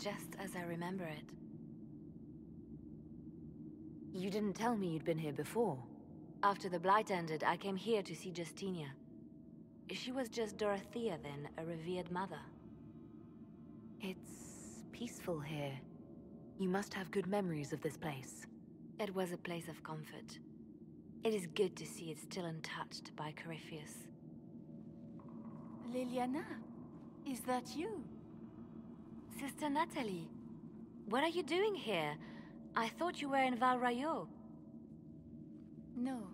just as I remember it. You didn't tell me you'd been here before. After the Blight ended, I came here to see Justinia. She was just Dorothea then, a revered mother. It's peaceful here. You must have good memories of this place. It was a place of comfort. It is good to see it still untouched by Corypheus. Leliana, is that you? Sister Natalie, what are you doing here? I thought you were in Val Rayo. No,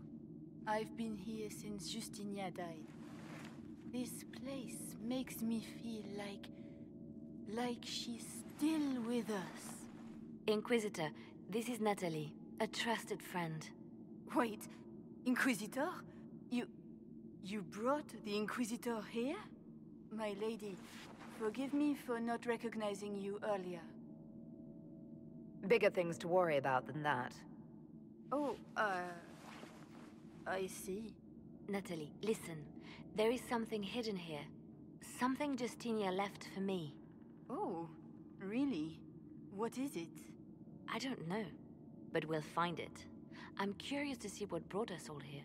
I've been here since Justinia died. This place makes me feel like she's still with us. Inquisitor, this is Natalie, a trusted friend. Wait, Inquisitor? You brought the Inquisitor here? My lady, forgive me for not recognizing you earlier. Bigger things to worry about than that. Oh, I see. Natalie, listen. There is something hidden here. Something Justinia left for me. Oh, really? What is it? I don't know, but we'll find it. I'm curious to see what brought us all here.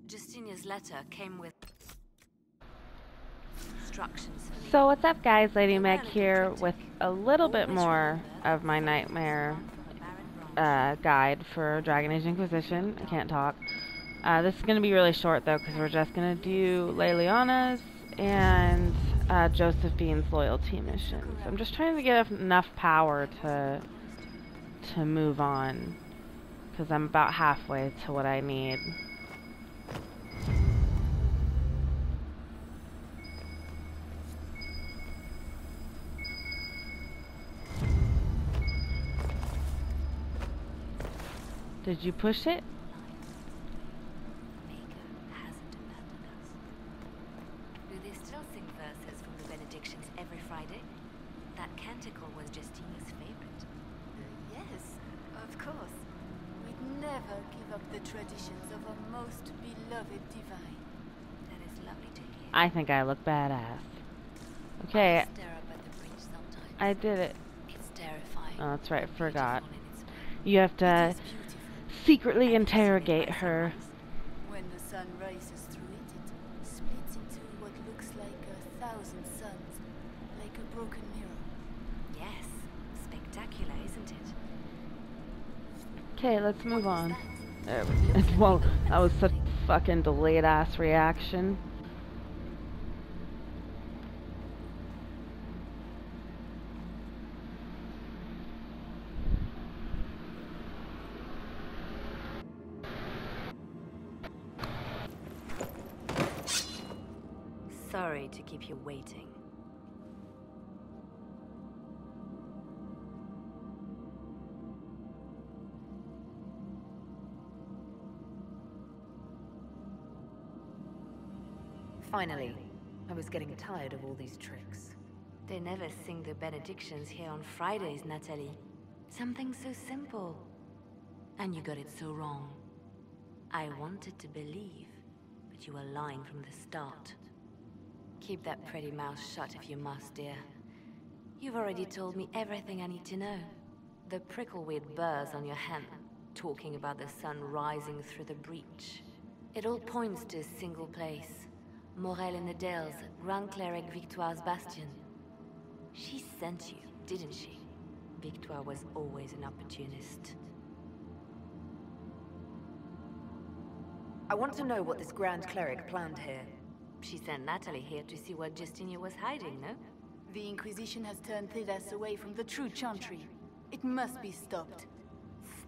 Justinia's letter came with instructions for me. So what's up guys, LadyMeg here with a little bit more of my nightmare guide for Dragon Age Inquisition. I can't talk. This is going to be really short though, because we're just going to do Leliana's and Josephine's loyalty missions. I'm just trying to get enough power to move on, because I'm about halfway to what I need. Did you push it? Hasn't abandoned us. Do they still sing verses from the benedictions every Friday? That canticle was Justinia's favorite. Yes, of course. We'd never give up the traditions of our most beloved divine. That is lovely to hear. I think I look badass. Okay, I stare up at the bridge sometimes. I did it. It's terrifying. Oh, that's right, forgot. Beautiful in its way. You have It to is beautiful. secretly interrogate her. When the sun rises through it, it splits into what looks like 1,000 suns, like a broken mirror. Yes, spectacular, isn't it? Okay, let's move What was on. that? There we go. Well, that was such a fucking delayed ass reaction. Sorry to keep you waiting. Finally, I was getting tired of all these tricks. They never sing the benedictions here on Fridays, Natalie. Something so simple. And you got it so wrong. I wanted to believe, but you were lying from the start. Keep that pretty mouth shut if you must, dear. You've already told me everything I need to know. The prickleweed burrs on your hem, talking about the sun rising through the breach. It all points to a single place. Morel in the Dales, Grand Cleric Victoire's bastion. She sent you, didn't she? Victoire was always an opportunist. I want to know what this Grand Cleric planned here. She sent Natalie here to see what Justinia was hiding, no? The Inquisition has turned Thidas away from the true chantry. It must be stopped.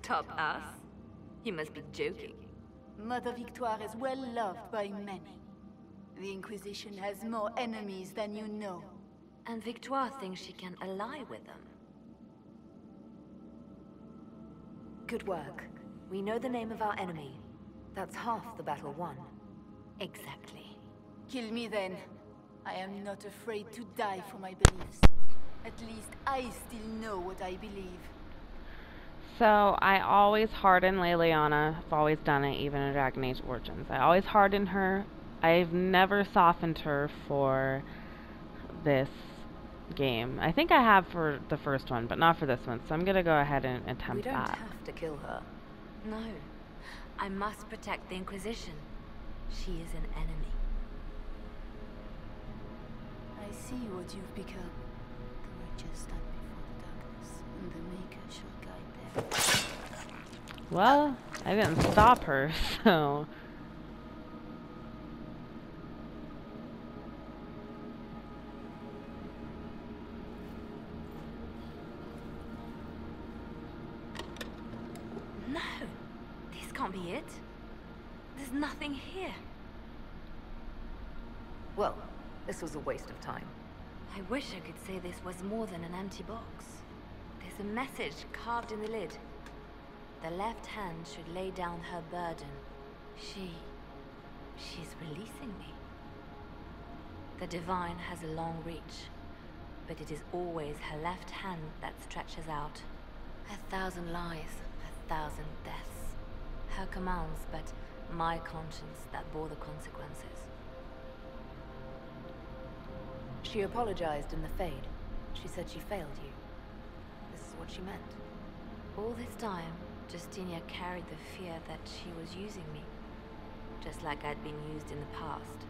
Stop us? You must be joking. Mother Victoire is well loved by many. The Inquisition has more enemies than you know. And Victoire thinks she can ally with them. Good work. We know the name of our enemy. That's half the battle won. Exactly. Kill me then. I am not afraid to die for my beliefs. At least I still know what I believe. So, I always harden Leliana. I've always done it, even in Dragon Age Origins. I always harden her. I've never softened her for this game. I think I have for the first one, but not for this one. So I'm gonna go ahead and attempt We don't that. have to kill her. No. I must protect the Inquisition. She is an enemy. I see what you've become. The righteous stand before the darkness, and the Maker shall guide them. Well, I didn't stop her, so... No! This can't be it. There's nothing here. Well, this was a waste of time. I wish I could say this was more than an empty box. There's a message carved in the lid. The left hand should lay down her burden. She's releasing me. The divine has a long reach, but it is always her left hand that stretches out. 1,000 lies, 1,000 deaths. Her commands, but my conscience that bore the consequences. She apologized in the Fade. She said she failed you. This is what she meant. All this time, Justinia carried the fear that she was using me. Just like I'd been used in the past.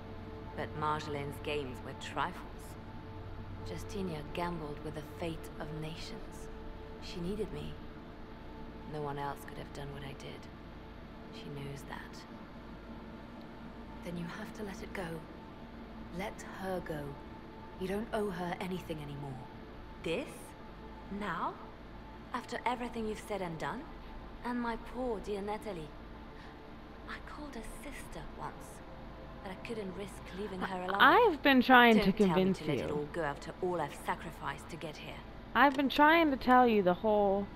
But Marjolaine's games were trifles. Justinia gambled with the fate of nations. She needed me. No one else could have done what I did. She knows that. Then you have to let it go. Let her go. You don't owe her anything anymore. This? Now? After everything you've said and done? And my poor dear Natalie. I called her sister once, but I couldn't risk leaving her alive. I've been trying to Don't tell me convince to let it you. all go after all I've sacrificed to get here. I've been trying to tell you the whole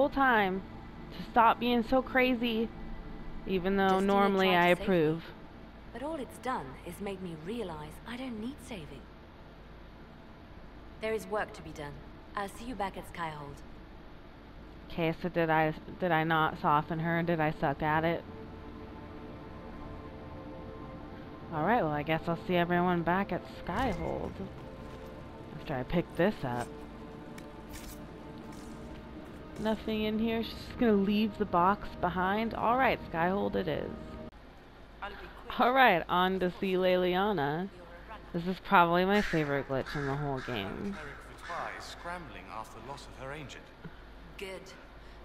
time to stop being so crazy, even though Justinia normally tried I to save me. approve. But all it's done is made me realize I don't need saving. There is work to be done. I'll see you back at Skyhold. Okay, so did I not soften her? Did I suck at it? Alright, well I guess I'll see everyone back at Skyhold after I pick this up. Nothing in here. She's just gonna leave the box behind. Alright, Skyhold it is. Alright, on to see Leliana. This is probably my favorite glitch in the whole game. Cleric is scrambling after the loss of her agent. Good.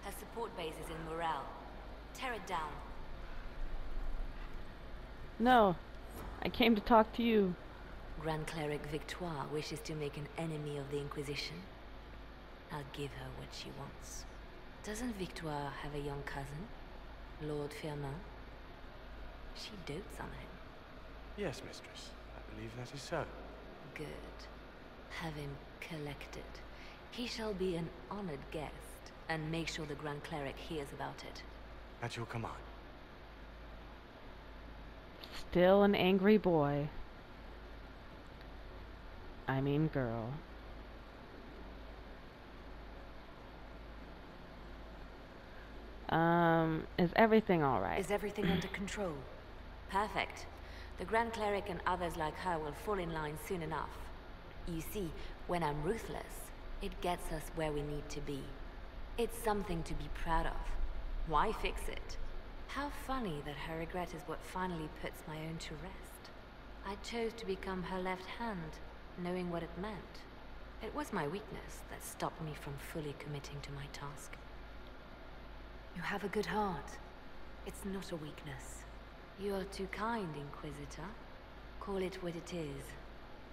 Her support base is in Morale. Tear it down. No, I came to talk to you. Grand Cleric Victoire wishes to make an enemy of the Inquisition. I'll give her what she wants. Doesn't Victoire have a young cousin? Lord Firmin? She dotes on him. Yes, mistress. I believe that is so. Good. Have him collected. He shall be an honored guest, and make sure the Grand Cleric hears about it. At your command. Still an angry boy. I mean girl. Is everything alright? Is everything under control? Perfect. The Grand Cleric and others like her will fall in line soon enough. You see, when I'm ruthless, it gets us where we need to be. It's something to be proud of. Why fix it? How funny that her regret is what finally puts my own to rest. I chose to become her left hand, knowing what it meant. It was my weakness that stopped me from fully committing to my task. You have a good heart. It's not a weakness. You are too kind, Inquisitor. Call it what it is.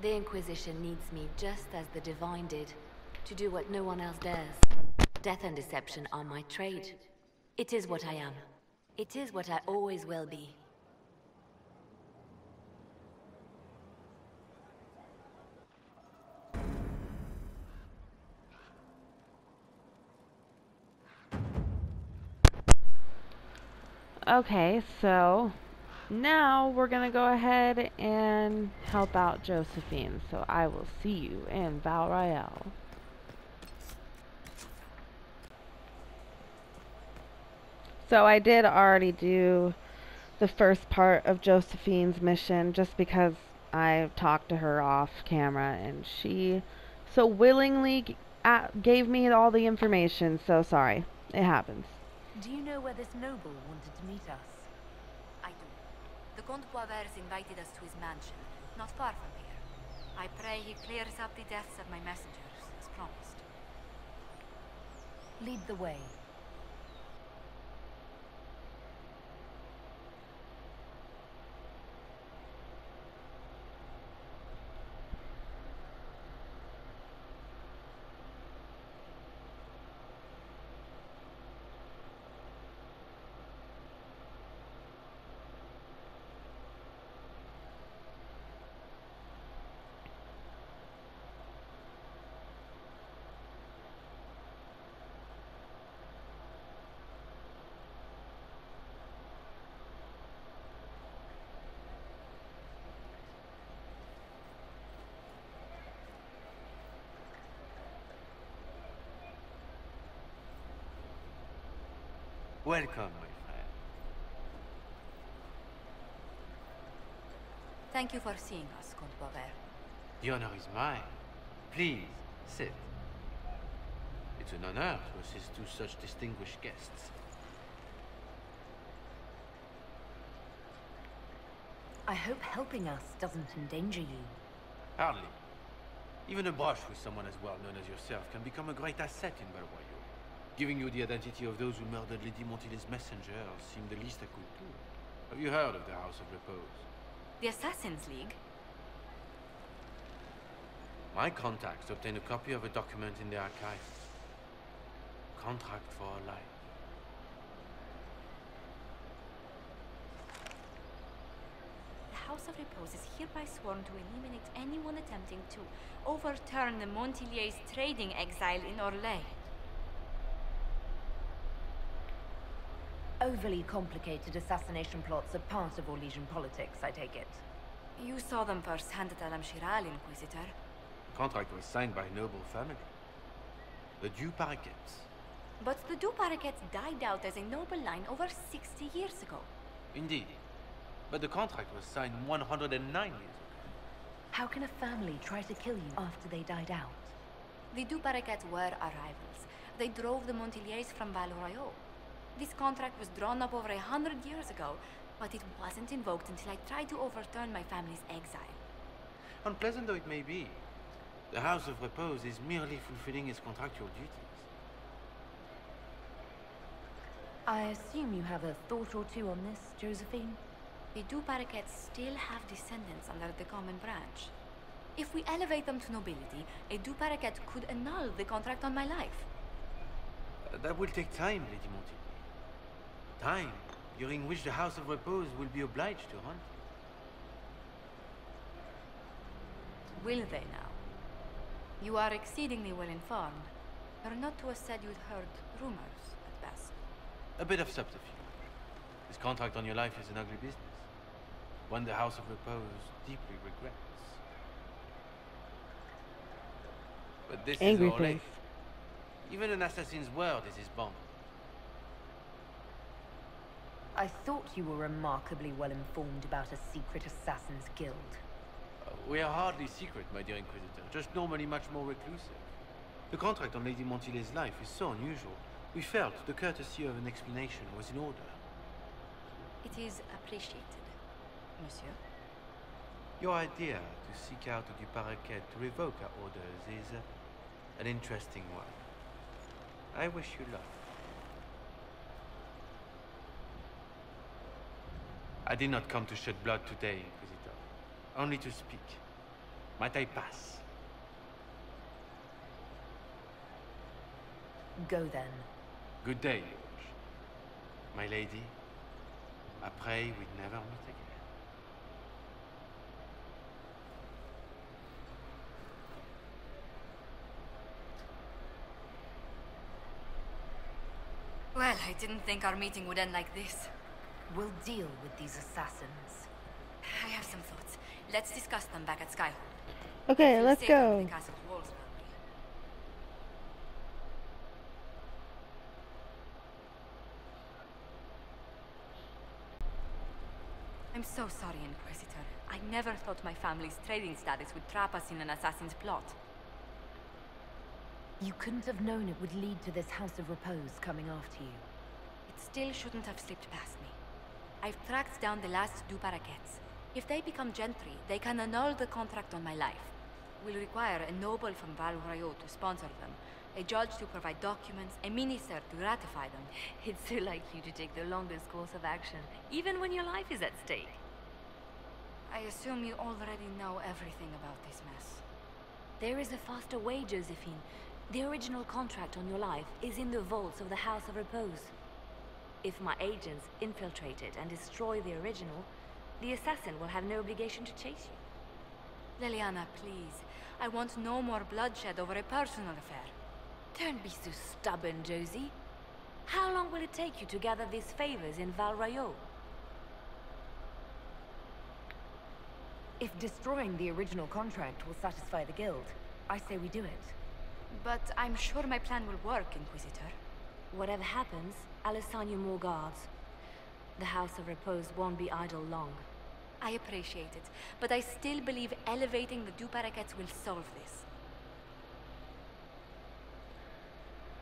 The Inquisition needs me just as the Divine did, to do what no one else dares. Death and deception are my trade. It is what I am. It is what I always will be. Okay, so now we're gonna go ahead and help out Josephine. So I will see you in Val Royale. So I did already do the first part of Josephine's mission just because I talked to her off camera and she so willingly gave me all the information, so sorry. It happens. Do you know where this noble wanted to meet us? I do. The Comte Boisvert's invited us to his mansion, not far from here. I pray he clears up the deaths of my messengers, as promised. Lead the way. Welcome, my friend. Thank you for seeing us, Comte Boisvert. The honor is mine. Please, sit. It's an honor to assist two such distinguished guests. I hope helping us doesn't endanger you. Hardly. Even a brush with someone as well known as yourself can become a great asset in Belroyo. Giving you the identity of those who murdered Lady Montile's messenger seemed the least I could do. Have you heard of the House of Repose? The Assassin's League? My contacts obtained a copy of a document in the archives. Contract for a life. The House of Repose is hereby sworn to eliminate anyone attempting to overturn the Montiliers' trading exile in Orlais. Overly complicated assassination plots are part of Orlesian politics, I take it. You saw them firsthand at Al-Amshiral, Inquisitor. The contract was signed by a noble family. The Duparquets. But the Duparquets died out as a noble line over 60 years ago. Indeed. But the contract was signed 109 years ago. How can a family try to kill you after they died out? The Duparquets were our rivals. They drove the Montiliers from Val-Royaux. This contract was drawn up over 100 years ago, but it wasn't invoked until I tried to overturn my family's exile. Unpleasant though it may be, the House of Repose is merely fulfilling its contractual duties. I assume you have a thought or two on this, Josephine? The Duparquets still have descendants under the common branch. If we elevate them to nobility, a Duparquet could annul the contract on my life. That will take time, Lady Montiel. Time during which the House of Repose will be obliged to hunt you. Will they now? You are exceedingly well informed. You're not to have said you'd heard rumors, at best. A bit of subterfuge. This contract on your life is an ugly business. One the House of Repose deeply regrets. But this Angry is Orlais. face. Even an assassin's word is his bond. I thought you were remarkably well informed about a secret assassin's guild. We are hardly secret, my dear Inquisitor, just normally much more reclusive. The contract on Lady Montile's life is so unusual, we felt the courtesy of an explanation was in order. It is appreciated, monsieur. Your idea to seek out the Duparquet to revoke our orders is an interesting one. I wish you luck. I did not come to shed blood today, Inquisitor. Only to speak. Might I pass? Go then. Good day, Yosh. My lady, I pray we'd never meet again. Well, I didn't think our meeting would end like this. We'll deal with these assassins. I have some thoughts. Let's discuss them back at Skyhold. Okay, let's Safe under go. the castle's walls, probably. I'm so sorry, Inquisitor. I never thought my family's trading status would trap us in an assassin's plot. You couldn't have known it would lead to this House of Repose coming after you. It still shouldn't have slipped past me. I've tracked down the last two parakeets. If they become gentry, they can annul the contract on my life. We'll require a noble from Val Royaux to sponsor them, a judge to provide documents, a minister to ratify them. It's so like you to take the longest course of action, even when your life is at stake. I assume you already know everything about this mess. There is a faster way, Josephine. The original contract on your life is in the vaults of the House of Repose. If my agents infiltrate it and destroy the original, the assassin will have no obligation to chase you. Leliana, please. I want no more bloodshed over a personal affair. Don't be so stubborn, Josie. How long will it take you to gather these favors in Val Royaux? If destroying the original contract will satisfy the Guild, I say we do it. But I'm sure my plan will work, Inquisitor. Whatever happens, I'll assign you more guards. The House of Repose won't be idle long. I appreciate it, but I still believe elevating the two parakeets will solve this.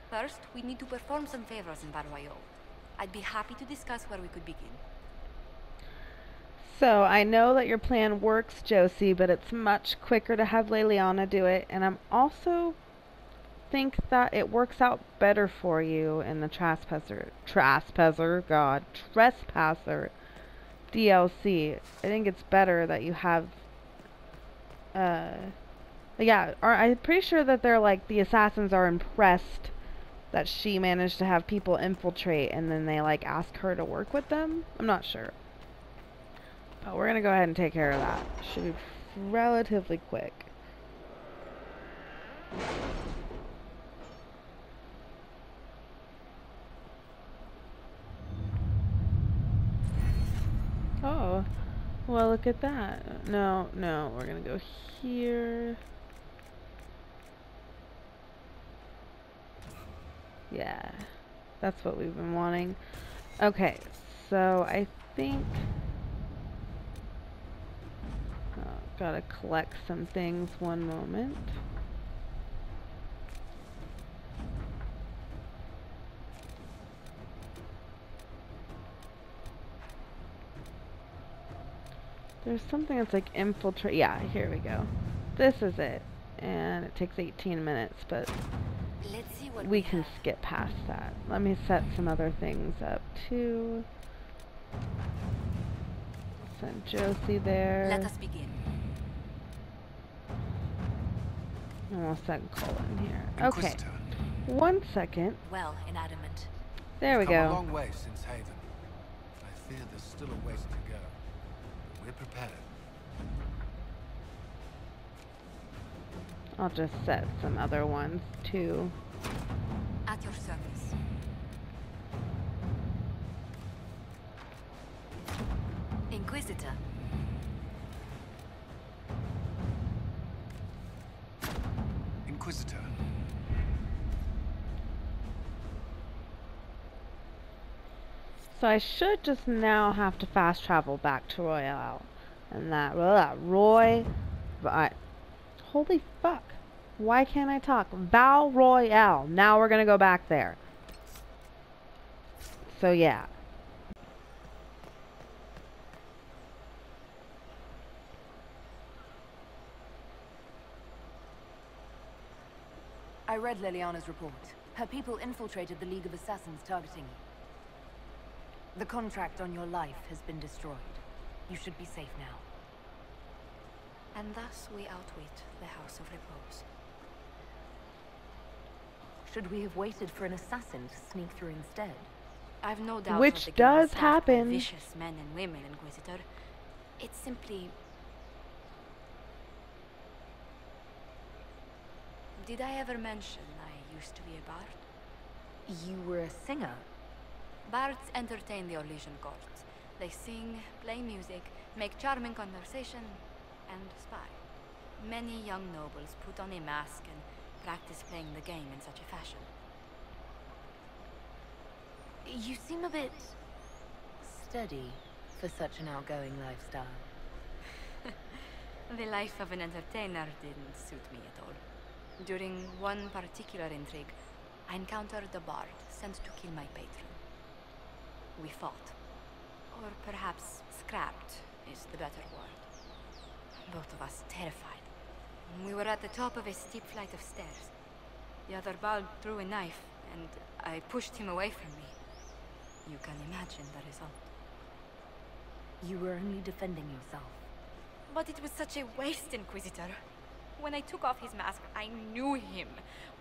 First, we need to perform some favors in Val Royaux. I'd be happy to discuss where we could begin. So, I know that your plan works, Josie, but it's much quicker to have Leliana do it, and I'm also think that it works out better for you in the trespasser DLC. I think it's better that you have, yeah, I'm pretty sure that they're like, the assassins are impressed that she managed to have people infiltrate, and then they like ask her to work with them. I'm not sure. But we're gonna go ahead and take care of that. Should be relatively quick. Oh, well, look at that. No, we're gonna go here. Yeah, that's what we've been wanting. Okay, so I think... gotta collect some things, one moment. There's something that's like infiltrate. Yeah, here we go. This is it. And it takes 18 minutes, but Let's see what we can skip past that. Let me set some other things up too. Send Josie there. Let us begin. And we'll send Colin here. Okay. Inquisitor. 1 second. Well, inadimate. There we Come a go. long way since Haven. I fear there's still a ways to go. But we're prepared. I'll just set some other ones too. At your service. Inquisitor. Inquisitor. So I should just now have to fast travel back to Royale. And that, holy fuck. Why can't I talk? Val Royale. Now we're gonna go back there. So yeah. I read Leliana's report. Her people infiltrated the League of Assassins targeting you. The contract on your life has been destroyed. You should be safe now. And thus we outwit the House of Repose. Should we have waited for an assassin to sneak through instead? I've no doubt Which that the guild does is staffed by happen. vicious men and women, Inquisitor. It's simply... Did I ever mention I used to be a bard? You were a singer. Bards entertain the Orlesian court. They sing, play music, make charming conversation, and spy. Many young nobles put on a mask and practice playing the game in such a fashion. You seem a bit steady for such an outgoing lifestyle. The life of an entertainer didn't suit me at all. During one particular intrigue, I encountered the bard sent to kill my patron. We fought. Or perhaps scrapped is the better word. Both of us terrified. We were at the top of a steep flight of stairs. The other bard threw a knife, and I pushed him away from me. You can imagine the result. You were only defending yourself. But it was such a waste, Inquisitor. When I took off his mask, I knew him.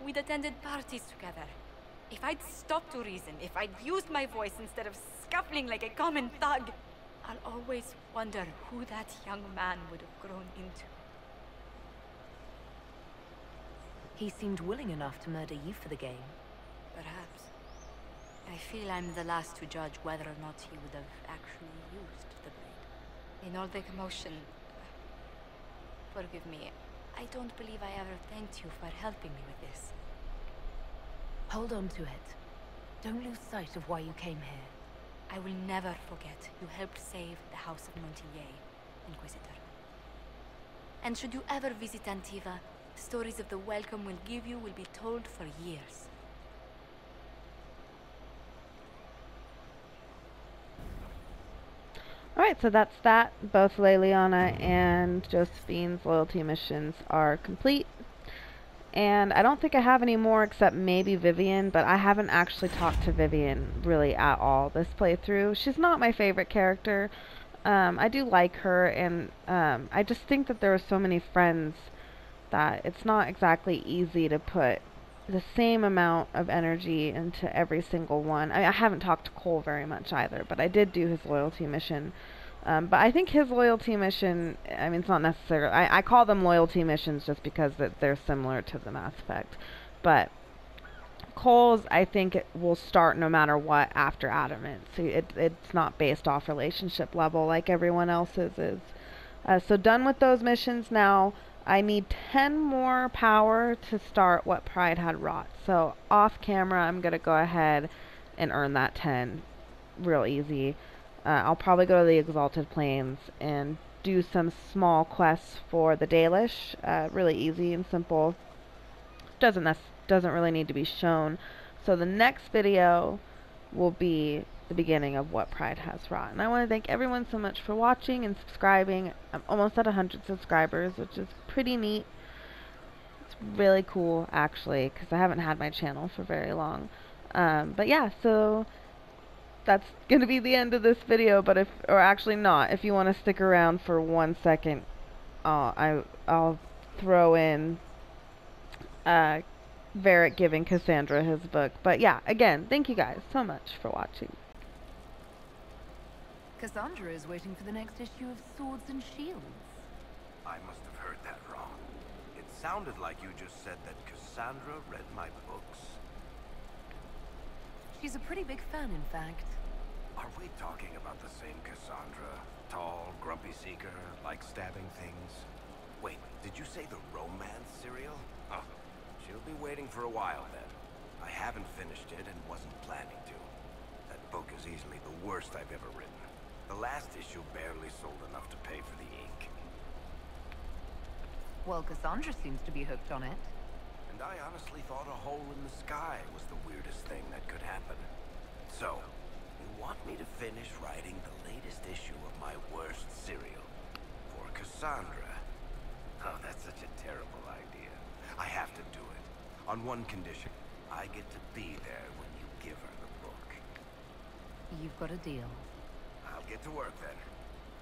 We'd attended parties together. If I'd stopped to reason, if I'd used my voice instead of scuffling like a common thug, I'll always wonder who that young man would have grown into. He seemed willing enough to murder you for the game. Perhaps. I feel I'm the last to judge whether or not he would have actually used the blade. In all the commotion... Forgive me, I don't believe I ever thanked you for helping me with this. Hold on to it. Don't lose sight of why you came here. I will never forget you helped save the House of Montilyet, Inquisitor. And should you ever visit Antiva, stories of the welcome we'll give you will be told for years. Alright, so that's that. Both Leliana and Josephine's loyalty missions are complete. And I don't think I have any more except maybe Vivian, but I haven't actually talked to Vivian really at all this playthrough. She's not my favorite character. I do like her, and I just think that there are so many friends that it's not exactly easy to put the same amount of energy into every single one. I haven't talked to Cole very much either, but I did do his loyalty mission. But I think his loyalty mission, I mean, it's not necessarily... I call them loyalty missions just because they're similar to the Mass Effect. But Cole's, I think, it will start no matter what after Adamant. So it's not based off relationship level like everyone else's is. So done with those missions now. I need 10 more power to start what Pride had wrought. So off camera, I'm going to go ahead and earn that 10 real easy. I'll probably go to the Exalted Plains and do some small quests for the Dalish. Really easy and simple. Doesn't really need to be shown. So the next video will be the beginning of what Pride has wrought. And I want to thank everyone so much for watching and subscribing. I'm almost at 100 subscribers, which is pretty neat. It's really cool, actually, because I haven't had my channel for very long. But yeah, so that's going to be the end of this video, but or actually not, if you want to stick around for 1 second, I'll throw in Varric giving Cassandra his book. But yeah, again, thank you guys so much for watching. Cassandra is waiting for the next issue of Swords and Shields. I must have heard that wrong. It sounded like you just said that Cassandra read my books. She's a pretty big fan, in fact. Are we talking about the same Cassandra? Tall, grumpy seeker, like stabbing things? Wait, did you say the romance serial? Huh. She'll be waiting for a while then. I haven't finished it and wasn't planning to. That book is easily the worst I've ever written. The last issue barely sold enough to pay for the ink. Well, Cassandra seems to be hooked on it. And I honestly thought a hole in the sky was the weirdest thing that could happen. So, you want me to finish writing the latest issue of my worst serial for Cassandra? Oh, that's such a terrible idea. I have to do it. On one condition. I get to be there when you give her the book. You've got a deal. I'll get to work then.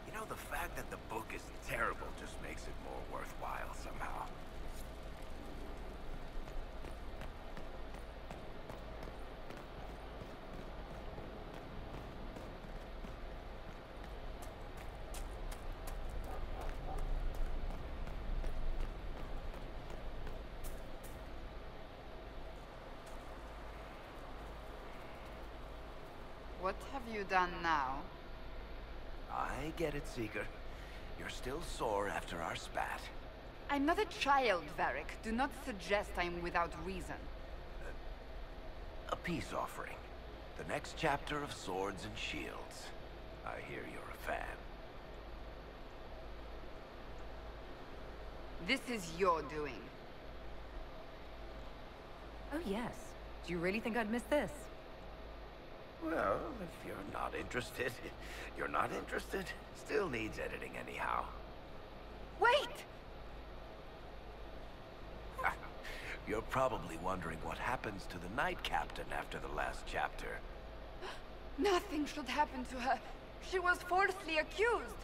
You know, the fact that the book is terrible just makes it more worthwhile somehow. What have you done now? I get it, Seeker. You're still sore after our spat. I'm not a child, Varric. Do not suggest I'm without reason. A peace offering. The next chapter of Swords and Shields. I hear you're a fan. This is your doing. Oh, yes. Do you really think I'd miss this? Well, if you're not interested, you're not interested. Still needs editing anyhow. Wait! You're probably wondering what happens to the Night Captain after the last chapter. Nothing should happen to her. She was falsely accused.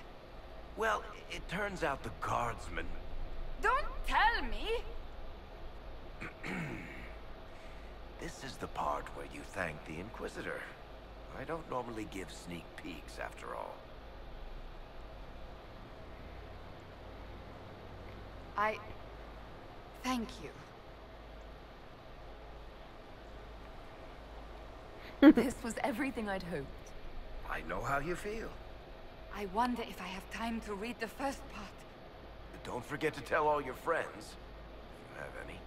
Well, it turns out the guardsman... Don't tell me! This is the part where you thank the Inquisitor. I don't normally give sneak peeks, after all. Thank you. This was everything I'd hoped. I know how you feel. I wonder if I have time to read the first part. But don't forget to tell all your friends, if you have any.